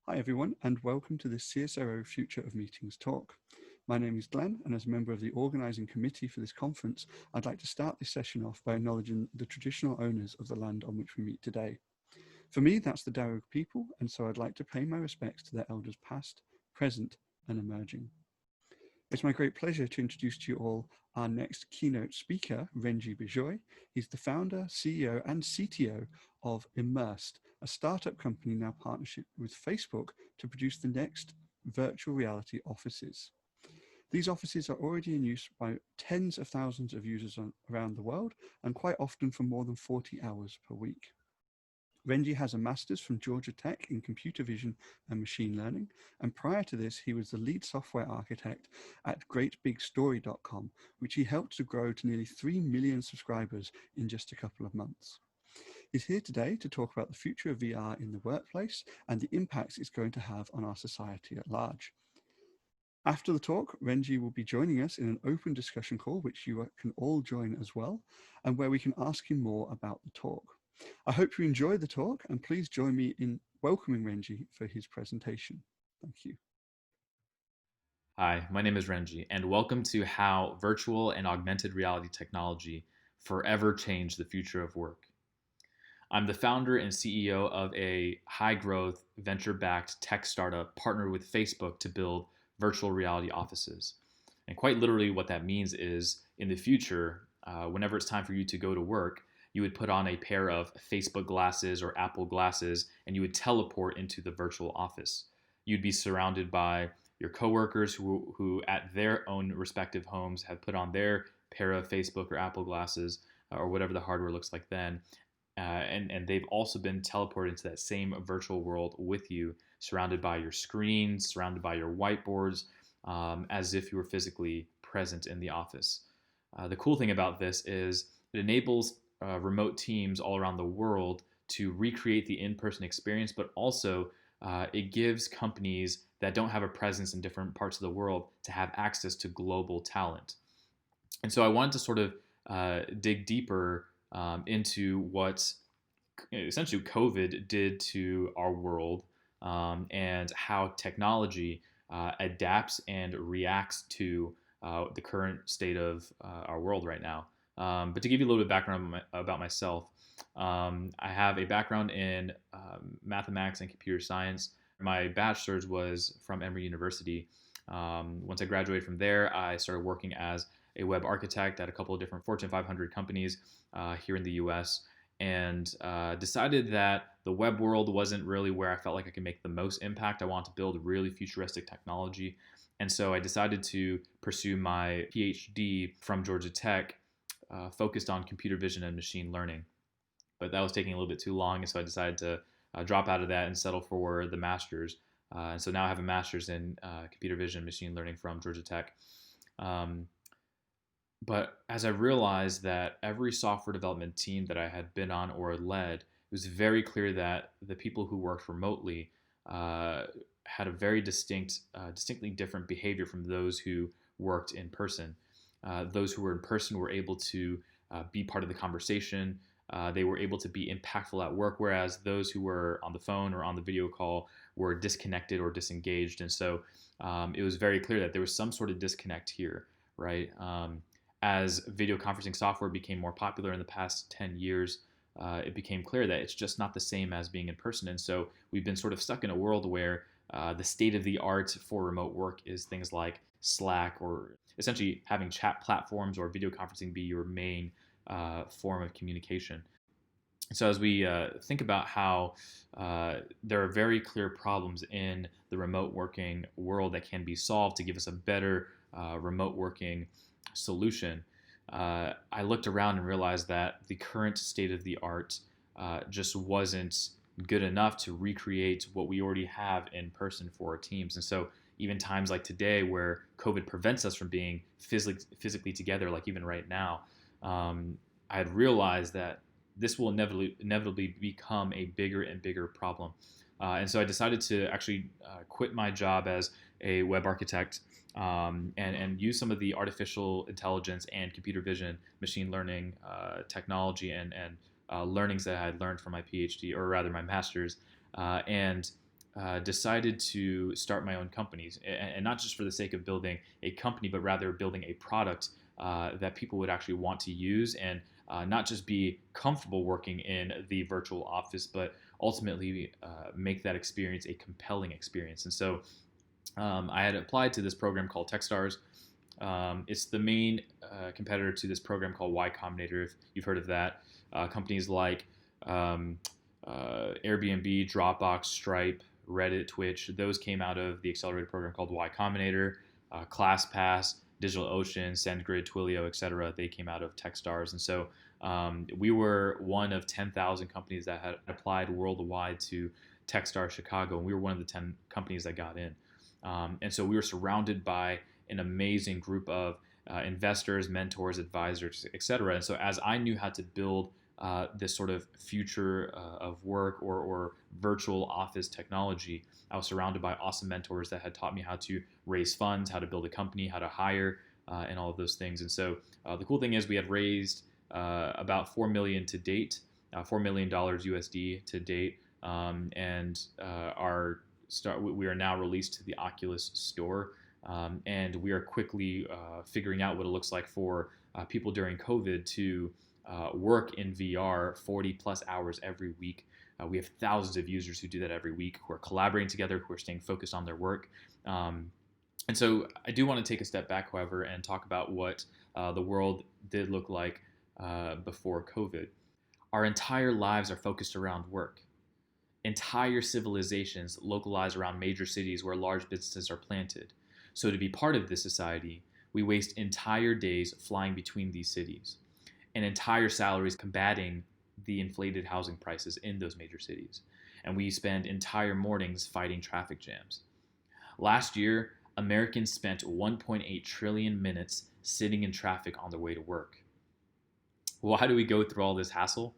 Hi everyone, and welcome to this CSRO Future of Meetings talk. My name is Glenn, and as a member of the organising committee for this conference, I'd like to start this session off by acknowledging the traditional owners of the land on which we meet today. For me, that's the Darug people, and so I'd like to pay my respects to their elders past, present, and emerging. It's my great pleasure to introduce to you all our next keynote speaker, Renji Bijoy. He's the founder, CEO, and CTO of Immersed, a startup company now partnership with Facebook to produce the next virtual reality offices. These offices are already in use by tens of thousands of users around the world, and quite often for more than 40 hours per week. Renji has a master's from Georgia Tech in computer vision and machine learning, and prior to this, he was the lead software architect at greatbigstory.com, which he helped to grow to nearly 3 million subscribers in just a couple of months. He's here today to talk about the future of VR in the workplace and the impacts it's going to have on our society at large. After the talk, Renji will be joining us in an open discussion call, which you can all join as well, and where we can ask him more about the talk. I hope you enjoy the talk, and please join me in welcoming Renji for his presentation. Thank you. Hi, my name is Renji, and welcome to How Virtual and Augmented Reality Technology Forever Change the Future of Work. I'm the founder and CEO of a high growth, venture backed tech startup partnered with Facebook to build virtual reality offices. And quite literally, what that means is in the future, whenever it's time for you to go to work, you would put on a pair of Facebook glasses or Apple glasses and you would teleport into the virtual office. You'd be surrounded by your coworkers who at their own respective homes have put on their pair of Facebook or Apple glasses or whatever the hardware looks like then. And they've also been teleported into that same virtual world with you, surrounded by your screens, surrounded by your whiteboards, as if you were physically present in the office. The cool thing about this is it enables remote teams all around the world to recreate the in-person experience, but also it gives companies that don't have a presence in different parts of the world to have access to global talent. And so I wanted to sort of dig deeper into what essentially COVID did to our world and how technology adapts and reacts to the current state of our world right now. But to give you a little bit of background about myself, I have a background in mathematics and computer science. My bachelor's was from Emory University. Once I graduated from there, I started working as a web architect at a couple of different Fortune 500 companies here in the US, and decided that the web world wasn't really where I felt like I could make the most impact. I wanted to build really futuristic technology. And so I decided to pursue my PhD from Georgia Tech, focused on computer vision and machine learning. But that was taking a little bit too long, and so I decided to drop out of that and settle for the master's. And so now I have a master's in computer vision and machine learning from Georgia Tech. Um, but as I realized that every software development team that I had been on or led, it was very clear that the people who worked remotely uh, had a very distinctly different behavior from those who worked in person. Those who were in person were able to be part of the conversation. They were able to be impactful at work, whereas those who were on the phone or on the video call were disconnected or disengaged. And so it was very clear that there was some sort of disconnect here, right? As video conferencing software became more popular in the past 10 years, it became clear that it's just not the same as being in person. And so we've been sort of stuck in a world where the state of the art for remote work is things like Slack, or essentially having chat platforms or video conferencing be your main form of communication. So as we think about how there are very clear problems in the remote working world that can be solved to give us a better remote working solution, I looked around and realized that the current state of the art just wasn't good enough to recreate what we already have in person for our teams. And so even times like today where COVID prevents us from being physically together, like even right now, I had realized that this will inevitably become a bigger and bigger problem. And so I decided to actually quit my job as a web architect, and use some of the artificial intelligence and computer vision, machine learning technology and learnings that I had learned from my PhD, or rather my master's, and decided to start my own companies, and not just for the sake of building a company, but rather building a product that people would actually want to use, and not just be comfortable working in the virtual office, but ultimately make that experience a compelling experience. And so I had applied to this program called Techstars. It's the main competitor to this program called Y Combinator, if you've heard of that. Companies like Airbnb, Dropbox, Stripe, Reddit, Twitch, those came out of the accelerated program called Y Combinator. ClassPass, DigitalOcean, SendGrid, Twilio, etc. They came out of Techstars. And so we were one of 10,000 companies that had applied worldwide to Techstars Chicago, and we were one of the 10 companies that got in. And so we were surrounded by an amazing group of investors, mentors, advisors, etc. And so as I knew how to build this sort of future of work or virtual office technology, I was surrounded by awesome mentors that had taught me how to raise funds, how to build a company, how to hire, and all of those things. And so the cool thing is we had raised about $4 million to date, $4 million USD to date, and we are now released to the Oculus store, and we are quickly figuring out what it looks like for people during COVID to work in VR 40 plus hours every week. We have thousands of users who do that every week, who are collaborating together, who are staying focused on their work. And so I do want to take a step back, however, and talk about what the world did look like before COVID. Our entire lives are focused around work. Entire civilizations localize around major cities where large businesses are planted. So to be part of this society, we waste entire days flying between these cities, and entire salaries combating the inflated housing prices in those major cities. And we spend entire mornings fighting traffic jams. Last year, Americans spent 1.8 trillion minutes sitting in traffic on their way to work. Why do we go through all this hassle?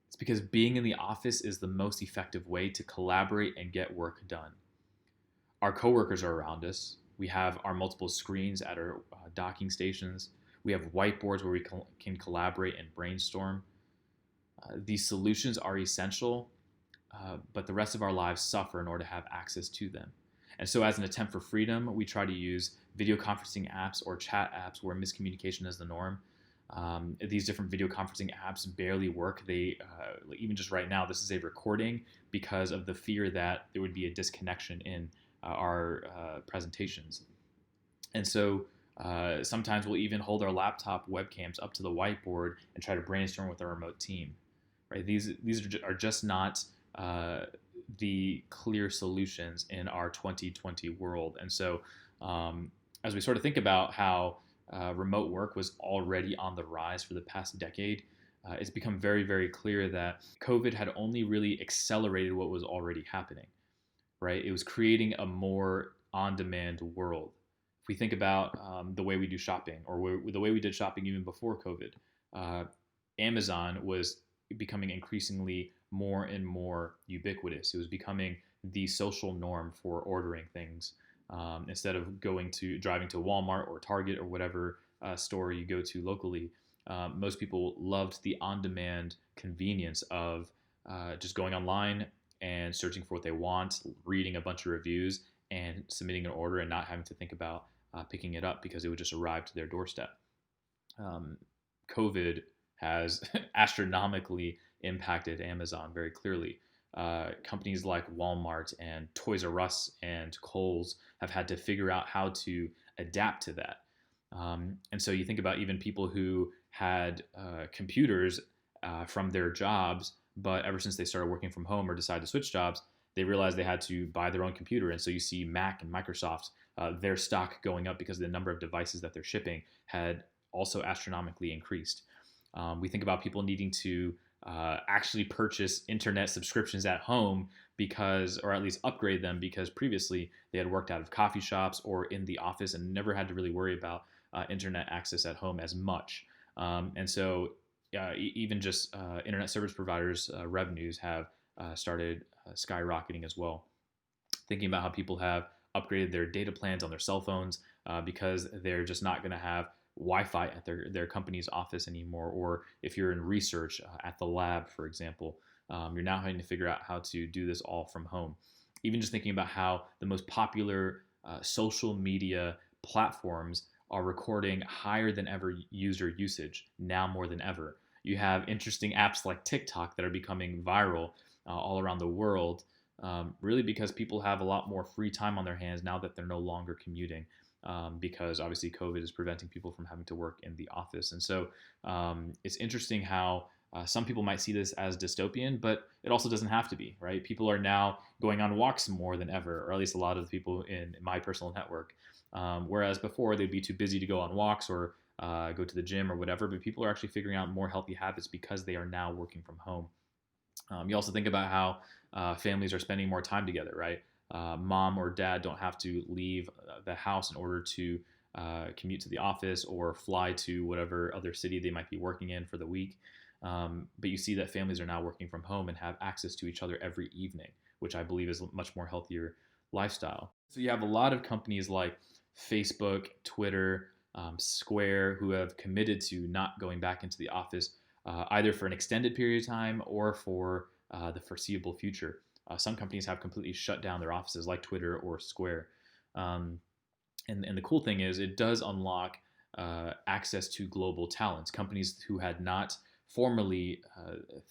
It's because being in the office is the most effective way to collaborate and get work done. Our coworkers are around us. We have our multiple screens at our docking stations. We have whiteboards where we can collaborate and brainstorm. These solutions are essential, but the rest of our lives suffer in order to have access to them. And so as an attempt for freedom, we try to use video conferencing apps or chat apps where miscommunication is the norm. These different video conferencing apps barely work. They even just right now, this is a recording because of the fear that there would be a disconnection in our presentations. And so sometimes we'll even hold our laptop webcams up to the whiteboard and try to brainstorm with our remote team. Right? These are just not the clear solutions in our 2020 world. And so as we sort of think about how remote work was already on the rise for the past decade, it's become very, very clear that COVID had only really accelerated what was already happening, right? It was creating a more on-demand world. If we think about the way we do shopping, or the way we did shopping even before COVID, Amazon was becoming increasingly more and more ubiquitous. It was becoming the social norm for ordering things. Instead of driving to Walmart or Target or whatever store you go to locally, most people loved the on-demand convenience of just going online and searching for what they want, reading a bunch of reviews, and submitting an order and not having to think about picking it up because it would just arrive to their doorstep. COVID has astronomically impacted Amazon very clearly. Companies like Walmart and Toys R Us and Kohl's have had to figure out how to adapt to that. And so you think about even people who had computers from their jobs, but ever since they started working from home or decided to switch jobs, they realized they had to buy their own computer. And so you see Mac and Microsoft, their stock going up because the number of devices that they're shipping had also astronomically increased. We think about people needing to actually purchase internet subscriptions at home or at least upgrade them, because previously they had worked out of coffee shops or in the office and never had to really worry about internet access at home as much. And so even just internet service providers' revenues have started skyrocketing as well. Thinking about how people have upgraded their data plans on their cell phones because they're just not going to have Wi-Fi at their company's office anymore, or if you're in research at the lab, for example, You're now having to figure out how to do this all from home. Even just thinking about how the most popular social media platforms are recording higher than ever user usage, now more than ever. You have interesting apps like TikTok that are becoming viral all around the world, really because people have a lot more free time on their hands now that they're no longer commuting. Because obviously COVID is preventing people from having to work in the office. And so it's interesting how some people might see this as dystopian, but it also doesn't have to be, right? People are now going on walks more than ever, or at least a lot of the people in my personal network. Whereas before they'd be too busy to go on walks or go to the gym or whatever, but people are actually figuring out more healthy habits because they are now working from home. You also think about how families are spending more time together, right? Mom or dad don't have to leave the house in order to commute to the office or fly to whatever other city they might be working in for the week. But you see that families are now working from home and have access to each other every evening, which I believe is a much more healthier lifestyle. So you have a lot of companies like Facebook, Twitter, Square, who have committed to not going back into the office either for an extended period of time or for the foreseeable future. Some companies have completely shut down their offices, like Twitter or Square. And the cool thing is, it does unlock access to global talents. Companies who had not formerly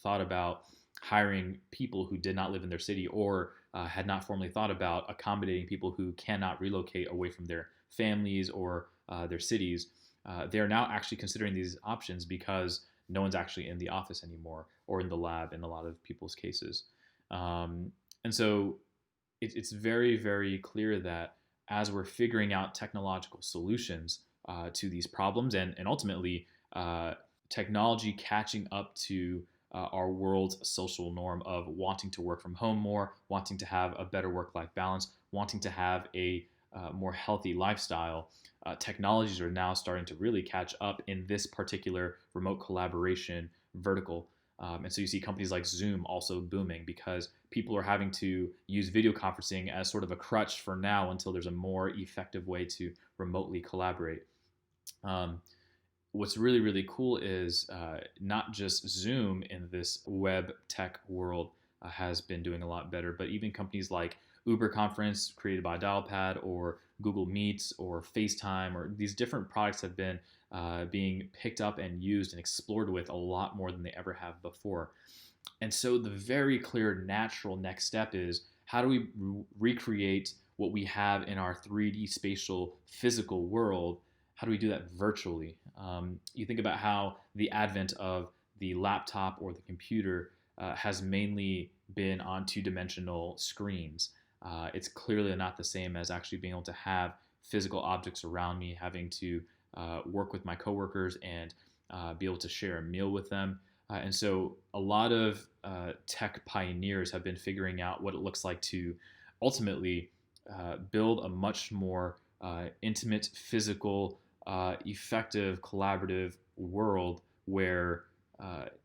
thought about hiring people who did not live in their city or had not formally thought about accommodating people who cannot relocate away from their families or their cities. They are now actually considering these options because no one's actually in the office anymore or in the lab in a lot of people's cases. And so it's very, very clear that as we're figuring out technological solutions to these problems and ultimately technology catching up to our world's social norm of wanting to work from home more, wanting to have a better work-life balance, wanting to have a more healthy lifestyle, technologies are now starting to really catch up in this particular remote collaboration vertical. And so you see companies like Zoom also booming because people are having to use video conferencing as sort of a crutch for now until there's a more effective way to remotely collaborate. What's really, really cool is not just Zoom in this web tech world has been doing a lot better, but even companies like Uber Conference, created by Dialpad, or Google Meets, or FaceTime, or these different products have been being picked up and used and explored with a lot more than they ever have before. And so the very clear natural next step is, how do we recreate what we have in our 3D spatial physical world? How do we do that virtually? You think about how the advent of the laptop or the computer has mainly been on two-dimensional screens. It's clearly not the same as actually being able to have physical objects around me, having to work with my coworkers and be able to share a meal with them. And so a lot of tech pioneers have been figuring out what it looks like to ultimately build a much more intimate, physical, effective, collaborative world where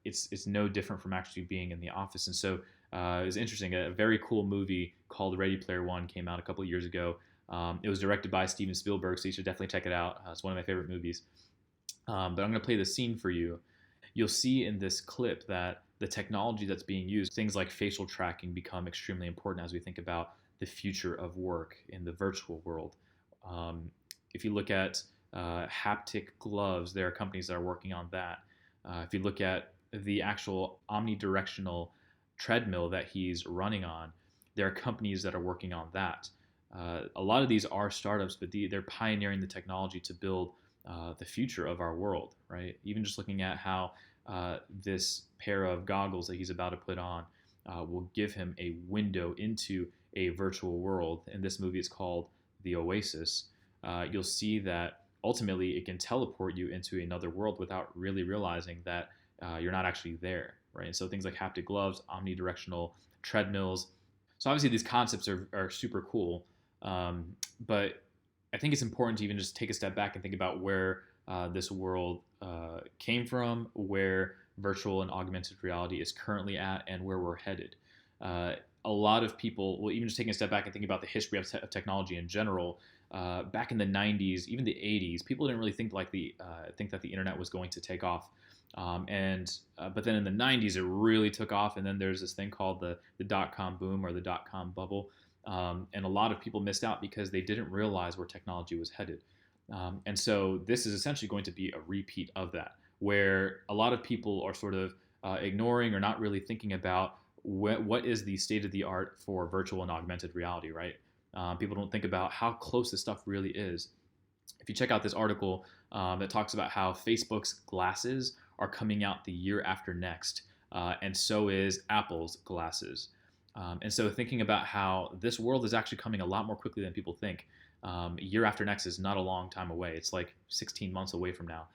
it's no different from actually being in the office. And so it was interesting. A very cool movie called Ready Player One came out a couple of years ago. It was directed by Steven Spielberg, so you should definitely check it out. It's one of my favorite movies. But I'm going to play the scene for you. You'll see in this clip that the technology that's being used, things like facial tracking, become extremely important as we think about the future of work in the virtual world. If you look at haptic gloves, there are companies that are working on that. If you look at the actual omnidirectional treadmill that he's running on, there are companies that are working on that. A lot of these are startups, but they're pioneering the technology to build the future of our world, right? Even just looking at how this pair of goggles that he's about to put on will give him a window into a virtual world. In this movie, it's called The Oasis. You'll see that ultimately it can teleport you into another world without really realizing that you're not actually there, right? And so things like haptic gloves, omnidirectional treadmills. So obviously these concepts are super cool, but I think it's important to even just take a step back and think about where this world came from, where virtual and augmented reality is currently at, and where we're headed. A lot of people, well, even just taking a step back and thinking about the history of technology in general, back in the 90s, even the 80s, people didn't really think that the internet was going to take off. But then in the 90s, it really took off. And then there's this thing called the dot-com boom or the dot-com bubble. And a lot of people missed out because they didn't realize where technology was headed. And so this is essentially going to be a repeat of that, where a lot of people are sort of ignoring or not really thinking about what is the state of the art for virtual and augmented reality, right? People don't think about how close this stuff really is. If you check out this article that talks about how Facebook's glasses are coming out the year after next, and so is Apple's glasses. And so thinking about how this world is actually coming a lot more quickly than people think. Year after next is not a long time away. It's like 16 months away from now.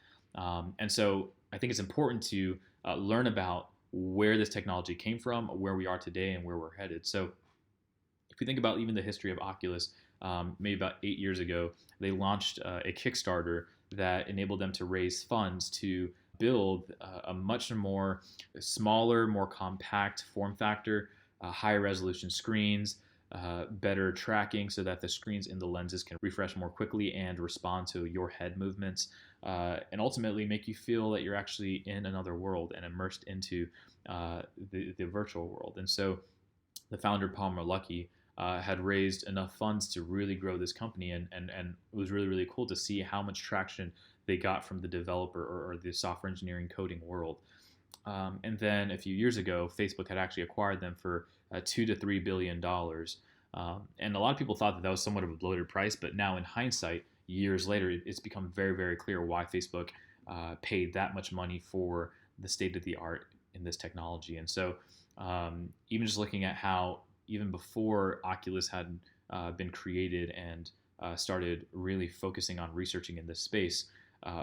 And so I think it's important to learn about where this technology came from, where we are today, and where we're headed. So if we think about even the history of Oculus, maybe about 8 years ago, they launched a Kickstarter that enabled them to raise funds to build a much more smaller, more compact form factor, higher resolution screens, better tracking so that the screens in the lenses can refresh more quickly and respond to your head movements, and ultimately make you feel that you're actually in another world and immersed into the virtual world. And so the founder, Palmer Luckey, had raised enough funds to really grow this company, and it was really, really cool to see how much traction they got from the developer or the software engineering coding world. And then a few years ago, Facebook had actually acquired them for $2 to $3 billion. And a lot of people thought that that was somewhat of a bloated price, but now in hindsight, years later, it's become very, very clear why Facebook paid that much money for the state of the art in this technology. And so even just looking at how even before Oculus had been created and started really focusing on researching in this space,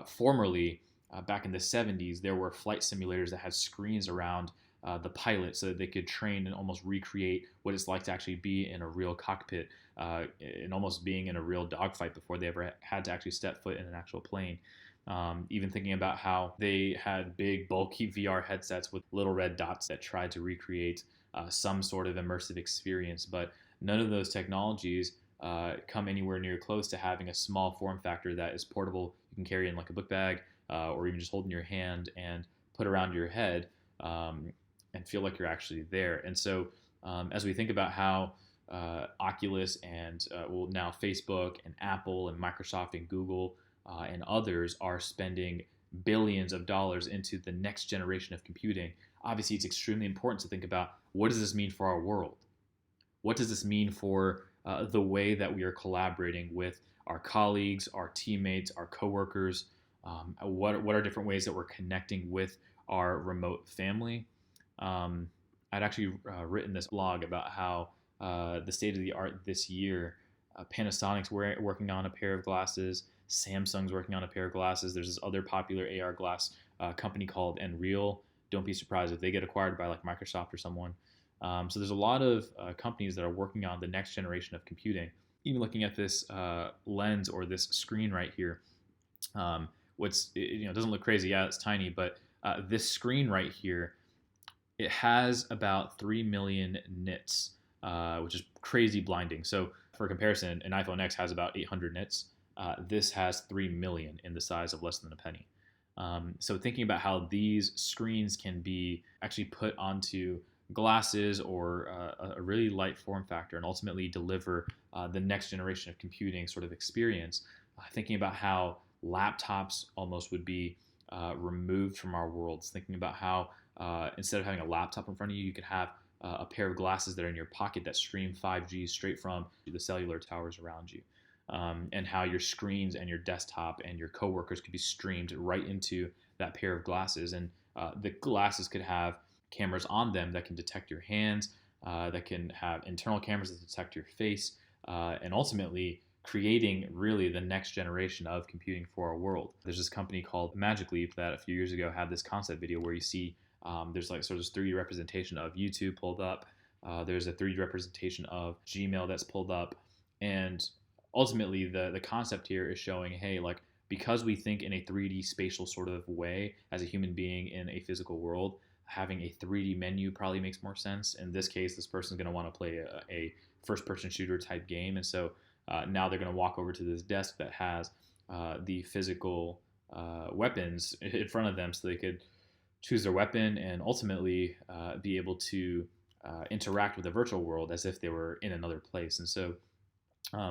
formerly, back in the 70s, there were flight simulators that had screens around the pilot so that they could train and almost recreate what it's like to actually be in a real cockpit and almost being in a real dogfight before they ever had to actually step foot in an actual plane. Even thinking about how they had big, bulky VR headsets with little red dots that tried to recreate some sort of immersive experience, but none of those technologies come anywhere near close to having a small form factor that is portable. You can carry in like a book bag, or even just hold in your hand and put around your head, and feel like you're actually there. And so as we think about how Oculus and well, now Facebook and Apple and Microsoft and Google and others are spending billions of dollars into the next generation of computing, obviously it's extremely important to think about, what does this mean for our world? What does this mean for the way that we are collaborating with our colleagues, our teammates, our coworkers? What are different ways that we're connecting with our remote family? I'd actually written this blog about how the state of the art this year, Panasonic's working on a pair of glasses, Samsung's working on a pair of glasses. There's this other popular AR glass company called Nreal. Don't be surprised if they get acquired by like Microsoft or someone. So there's a lot of companies that are working on the next generation of computing. Even looking at this lens or this screen right here, it doesn't look crazy. Yeah, it's tiny, but this screen right here, it has about 3 million nits, which is crazy blinding. So for comparison, an iPhone X has about 800 nits. This has 3 million in the size of less than a penny. So thinking about how these screens can be actually put onto glasses or a really light form factor and ultimately deliver the next generation of computing sort of experience, thinking about how laptops almost would be removed from our worlds, thinking about how instead of having a laptop in front of you, you could have a pair of glasses that are in your pocket that stream 5G straight from the cellular towers around you. And how your screens and your desktop and your coworkers could be streamed right into that pair of glasses. And the glasses could have cameras on them that can detect your hands, that can have internal cameras that detect your face, and ultimately creating really the next generation of computing for our world. There's this company called Magic Leap that a few years ago had this concept video where you see there's like sort of 3D representation of YouTube pulled up. There's a 3D representation of Gmail that's pulled up. And ultimately, the concept here is showing, hey, like, because we think in a 3D spatial sort of way as a human being in a physical world, having a 3D menu probably makes more sense. In this case, this person's going to want to play a first-person shooter type game. And so now they're going to walk over to this desk that has the physical weapons in front of them so they could choose their weapon, and ultimately be able to interact with the virtual world as if they were in another place. And so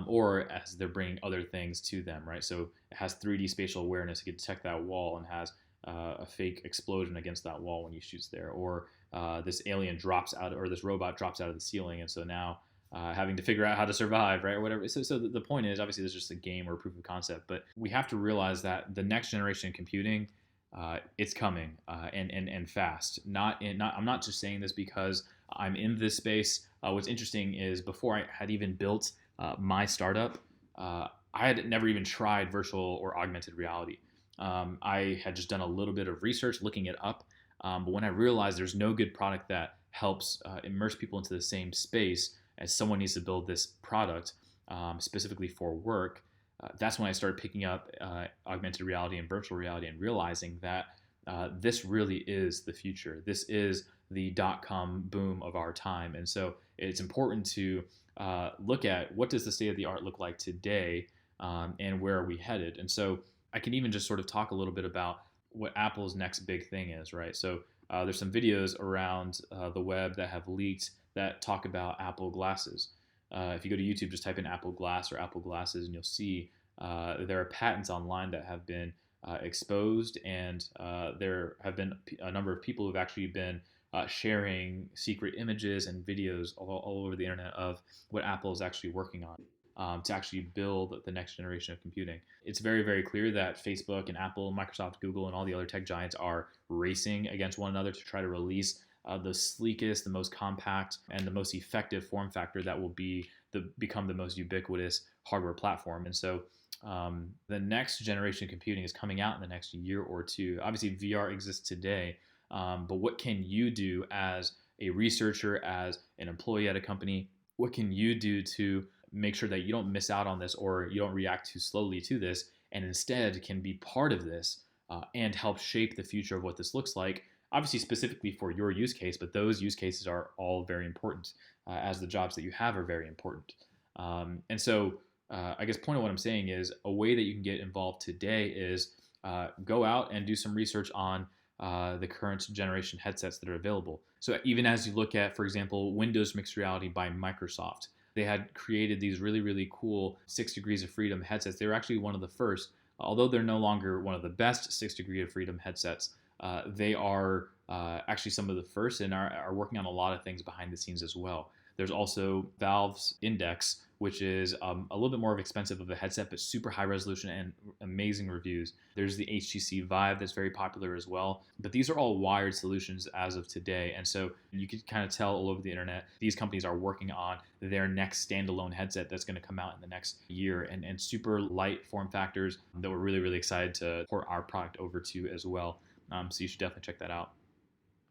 or as they're bringing other things to them, right? So it has 3D spatial awareness. It can detect that wall and has a fake explosion against that wall when you shoot there. Or this alien drops out, or this robot drops out of the ceiling, and so now having to figure out how to survive, right, or whatever. So the point is, obviously, there's just a game or a proof of concept, but we have to realize that the next generation computing, it's coming and fast. I'm not just saying this because I'm in this space. What's interesting is before I had even built my startup, I had never even tried virtual or augmented reality. I had just done a little bit of research looking it up, but when I realized there's no good product that helps immerse people into the same space as someone needs to build this product specifically for work, that's when I started picking up augmented reality and virtual reality and realizing that this really is the future. This is the dot-com boom of our time. And so it's important to look at what does the state of the art look like today, and where are we headed. And so I can even just sort of talk a little bit about what Apple's next big thing is, right? So there's some videos around the web that have leaked that talk about Apple glasses. If you go to YouTube, just type in Apple Glass or Apple Glasses, and you'll see there are patents online that have been exposed, and there have been a number of people who've actually been sharing secret images and videos all over the internet of what Apple is actually working on to actually build the next generation of computing. It's very, very clear that Facebook and Apple, Microsoft, Google, and all the other tech giants are racing against one another to try to release the sleekest, the most compact, and the most effective form factor that will become the most ubiquitous hardware platform. And so the next generation of computing is coming out in the next year or two. Obviously, VR exists today, but what can you do as a researcher, as an employee at a company? What can you do to make sure that you don't miss out on this, or you don't react too slowly to this, and instead can be part of this and help shape the future of what this looks like? Obviously, specifically for your use case, but those use cases are all very important, as the jobs that you have are very important. And so I guess point of what I'm saying is a way that you can get involved today is go out and do some research on the current generation headsets that are available. So even as you look at, for example, Windows Mixed Reality by Microsoft, they had created these really, really cool 6 Degrees of Freedom headsets. They were actually one of the first, although they're no longer one of the best 6 Degrees of Freedom headsets. They are actually some of the first and are working on a lot of things behind the scenes as well. There's also Valve's Index, which is a little bit more expensive of a headset, but super high resolution and amazing reviews. There's the HTC Vive that's very popular as well. But these are all wired solutions as of today. And so you can kind of tell all over the internet, these companies are working on their next standalone headset that's going to come out in the next year, and super light form factors that we're really, really excited to port our product over to as well. So you should definitely check that out.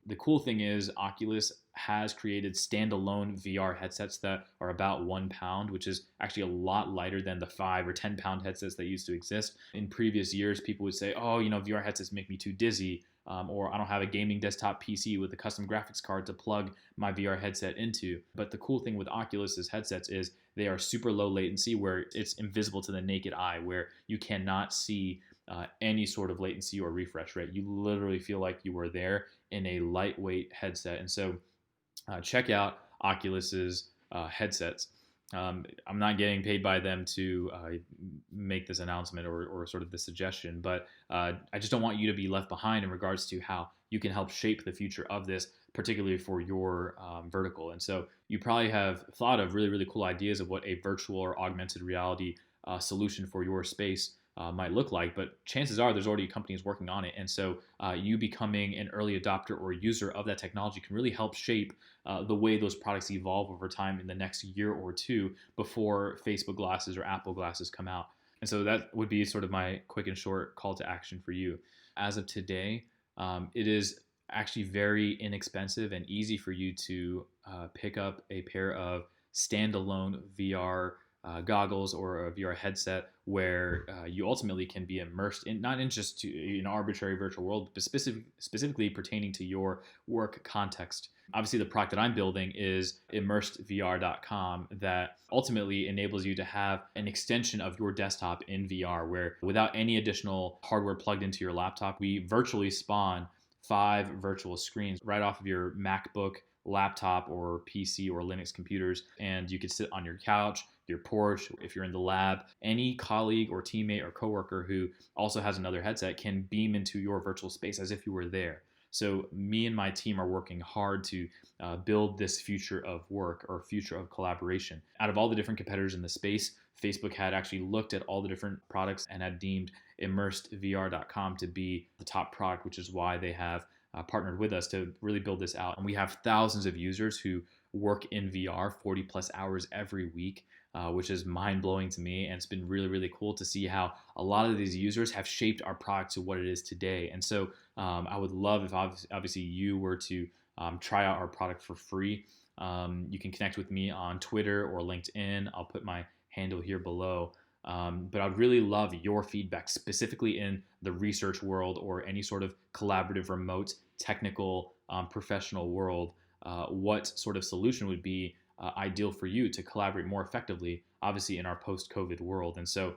The cool thing is Oculus has created standalone VR headsets that are about 1 pound, which is actually a lot lighter than the 5 or 10 pound headsets that used to exist. In previous years, people would say, oh, VR headsets make me too dizzy, or I don't have a gaming desktop PC with a custom graphics card to plug my VR headset into. But the cool thing with Oculus's headsets is they are super low latency, where it's invisible to the naked eye, where you cannot see any sort of latency or refresh rate. You literally feel like you were there in a lightweight headset. And so check out Oculus's headsets. I'm not getting paid by them to make this announcement or sort of the suggestion, but I just don't want you to be left behind in regards to how you can help shape the future of this, particularly for your vertical. And so you probably have thought of really, really cool ideas of what a virtual or augmented reality solution for your space might look like, but chances are there's already companies working on it. And so you becoming an early adopter or user of that technology can really help shape the way those products evolve over time in the next year or two before Facebook glasses or Apple glasses come out. And so that would be sort of my quick and short call to action for you. As of today, it is actually very inexpensive and easy for you to pick up a pair of standalone VR goggles or a VR headset where you ultimately can be immersed in, not in just an arbitrary virtual world, but specifically pertaining to your work context. Obviously, the product that I'm building is immersedvr.com that ultimately enables you to have an extension of your desktop in VR, where without any additional hardware plugged into your laptop, we virtually spawn 5 virtual screens right off of your MacBook, laptop, or PC or Linux computers. And you could sit on your couch, your porch, if you're in the lab. Any colleague or teammate or coworker who also has another headset can beam into your virtual space as if you were there. So me and my team are working hard to build this future of work or future of collaboration. Out of all the different competitors in the space, Facebook had actually looked at all the different products and had deemed immersedvr.com to be the top product, which is why they have partnered with us to really build this out. And we have thousands of users who work in VR 40 plus hours every week, which is mind blowing to me. And it's been really, really cool to see how a lot of these users have shaped our product to what it is today. And so I would love if obviously you were to try out our product for free. You can connect with me on Twitter or LinkedIn. I'll put my handle here below. But I'd really love your feedback, specifically in the research world or any sort of collaborative, remote, technical, professional world. What sort of solution would be ideal for you to collaborate more effectively, obviously in our post-COVID world? And so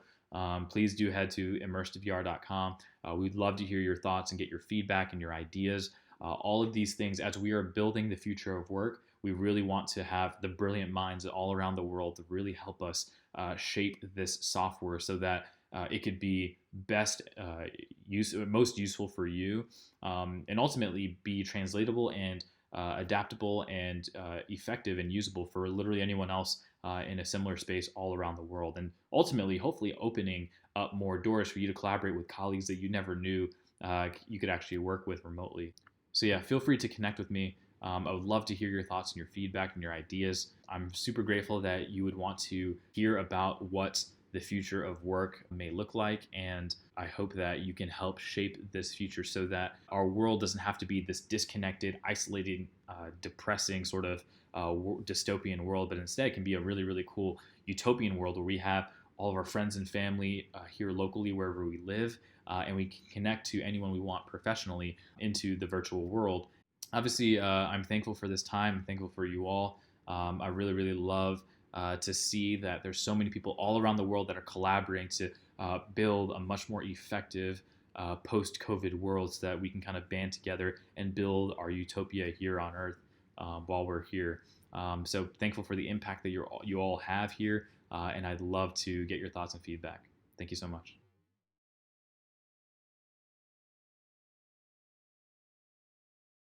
please do head to immersedvr.com. We'd love to hear your thoughts and get your feedback and your ideas. All of these things, as we are building the future of work, we really want to have the brilliant minds all around the world to really help us shape this software so that it could be most useful for you, and ultimately be translatable and adaptable and effective and usable for literally anyone else in a similar space all around the world. And ultimately, hopefully opening up more doors for you to collaborate with colleagues that you never knew you could actually work with remotely. So yeah, feel free to connect with me. I would love to hear your thoughts and your feedback and your ideas. I'm super grateful that you would want to hear about what the future of work may look like, and I hope that you can help shape this future so that our world doesn't have to be this disconnected, isolated, depressing sort of dystopian world, but instead can be a really, really cool utopian world where we have all of our friends and family here locally wherever we live, and we can connect to anyone we want professionally into the virtual world. Obviously, I'm thankful for this time. I'm thankful for you all. I really, really love to see that there's so many people all around the world that are collaborating to build a much more effective post-COVID world so that we can kind of band together and build our utopia here on Earth while we're here. So thankful for the impact that you all have here, and I'd love to get your thoughts and feedback. Thank you so much.